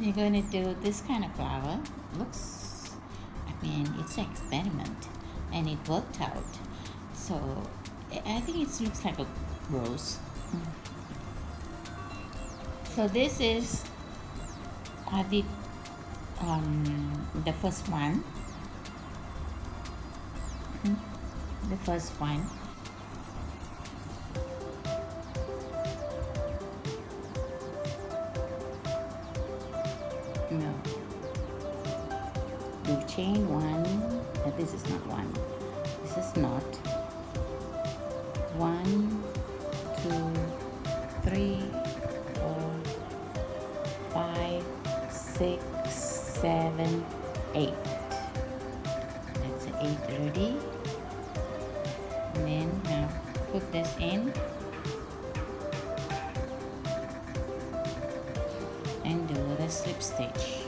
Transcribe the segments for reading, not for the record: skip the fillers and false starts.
We're going to do this kind of flower. Looks, I mean, it's an experiment and it worked out. So I think it looks like a rose. So this is, I did the first one. The first one. No. Do chain one. This is not one. This is not. 1, 2, 3, 4, 5, 6, 7, 8. That's 8 already. And then now put this in and do the slip stitch.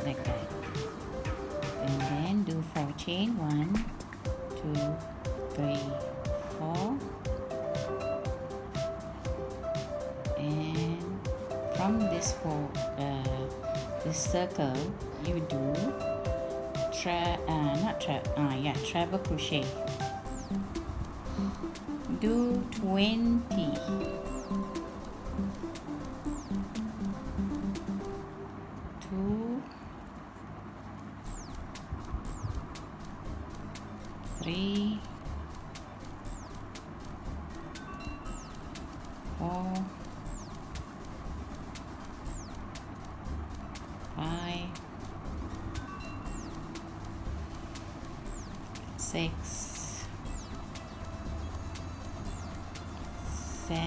Like that. And then do 4 chain. 1, 2, 3, 4. And from this whole this circle you do treble crochet. Do 20. 2, 3, 4, 5, 6, 7,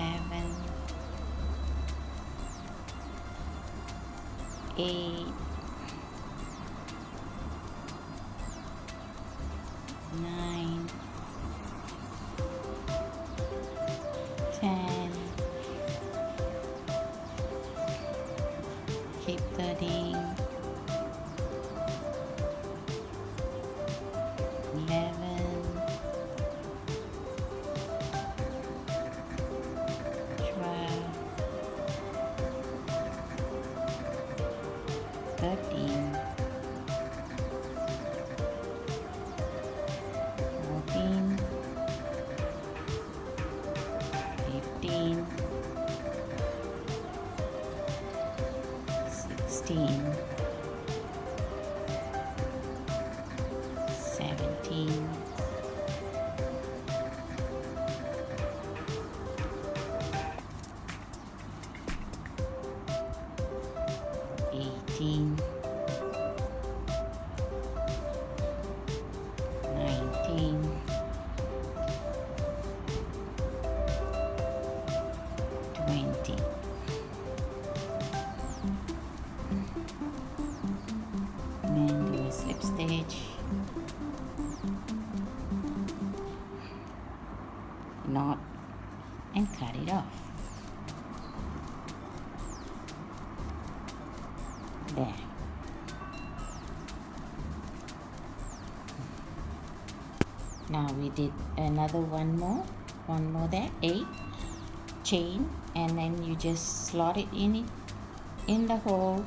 8, 9, 10. Keep 13. 11, 12, 13, 14, 15, 16, 17, 18, 19, 20. And then do a slip stitch, knot, and cut it off. There. Now we did another one more there, 8 chain, and then you just slot it in the hole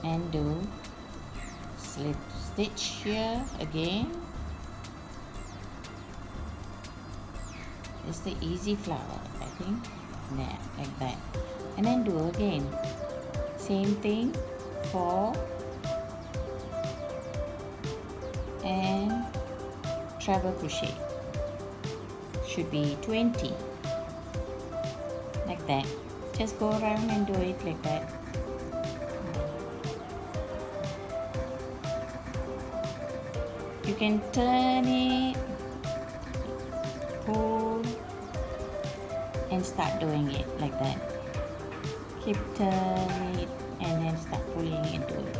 and do slip stitch here again. It's the easy flower, I think. There, like that. And then do again. Same thing, 4 and treble crochet. Should be 20. Like that. Just go around and do it like that. You can turn it, pull, and start doing it like that. Keep turning it and then start pulling into it.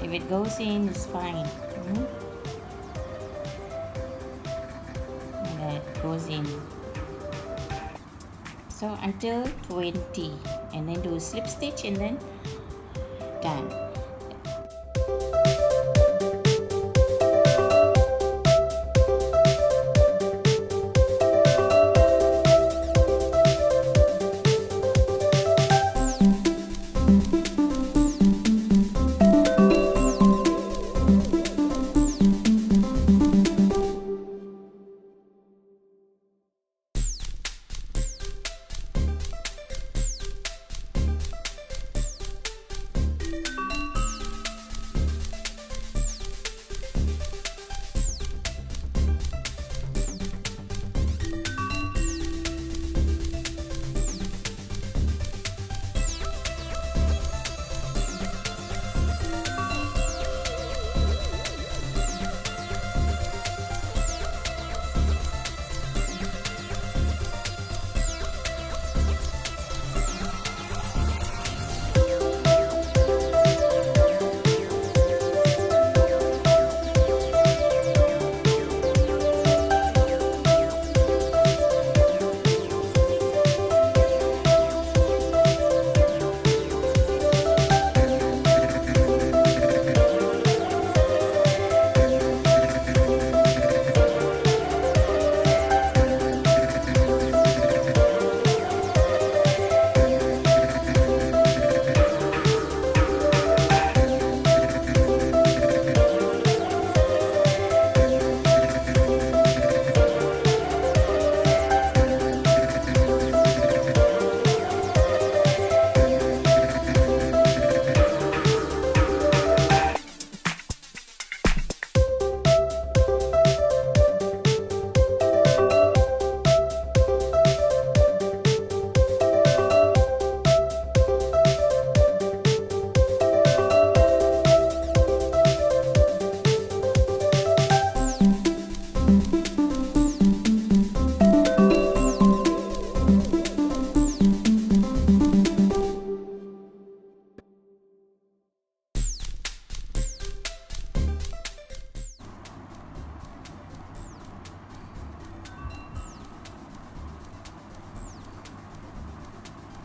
If it goes in, it's fine. And that goes in. So until 20, and then do a slip stitch and then done.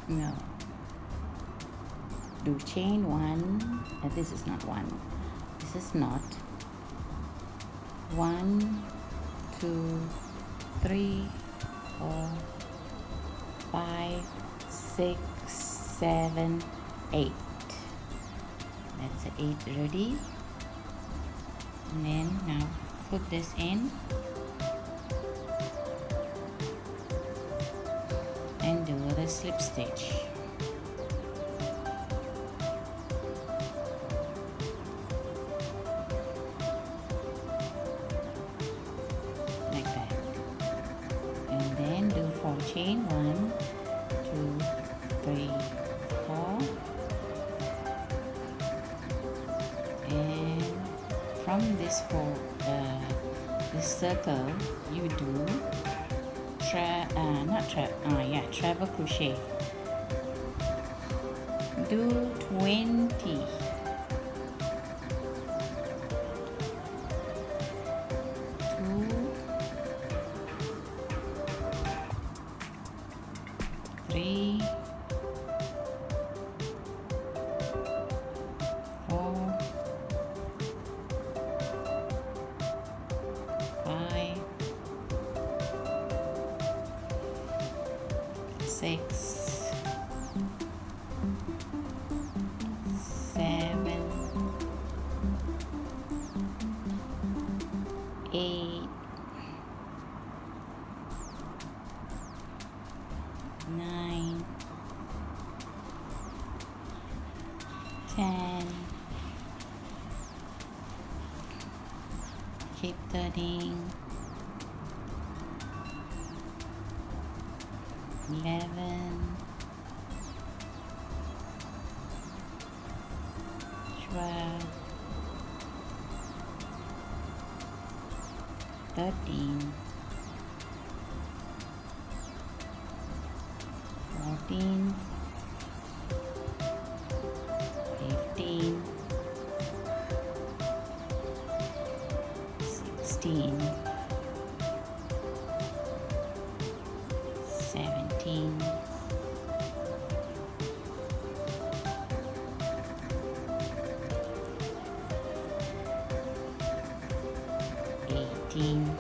No, do chain one. This is not one, this is not 1, 2, 3, 4, 5, 6, 7, 8. That's 8 ready. And then now put this in and do the slip stitch. Like that. And then do 4 chain, 1, 2, 3, 4. And from this whole this circle you do treble crochet. Do 20. Two, 3, 4, 5, 6, 7, 8, 9, 10. Keep turning. 11, 12, 13, 14, 15, 16, 17, 18,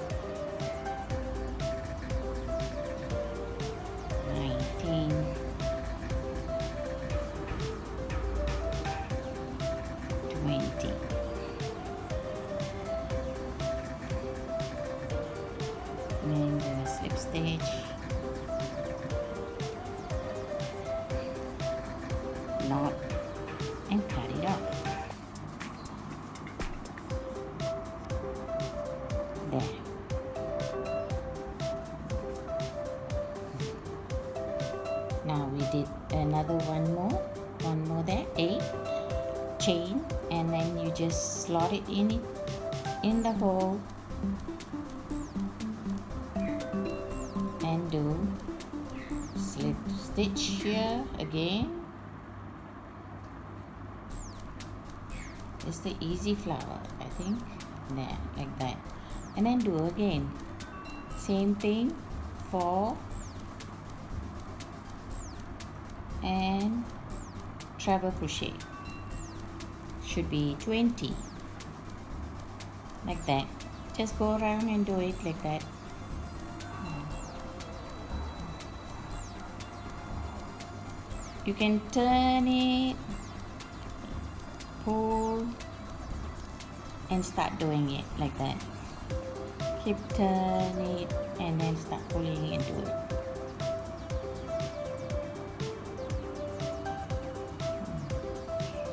19, 20. And then do a slip stitch, knot, and cut it off. There. Now we did another one more there, 8 chain, and then you just slot it in the hole and do slip stitch here again. It's the easy flower, I think. There, like that, and then do again same thing, 4 and treble crochet, should be 20, like that. Just go around and do it like that. You can turn it, pull, and start doing it like that. Keep turning it and then start pulling and do it.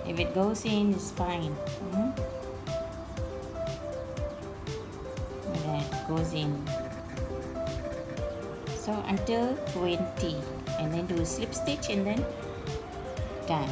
If it goes in, it's fine. That goes in. So until 20, and then do a slip stitch and then done.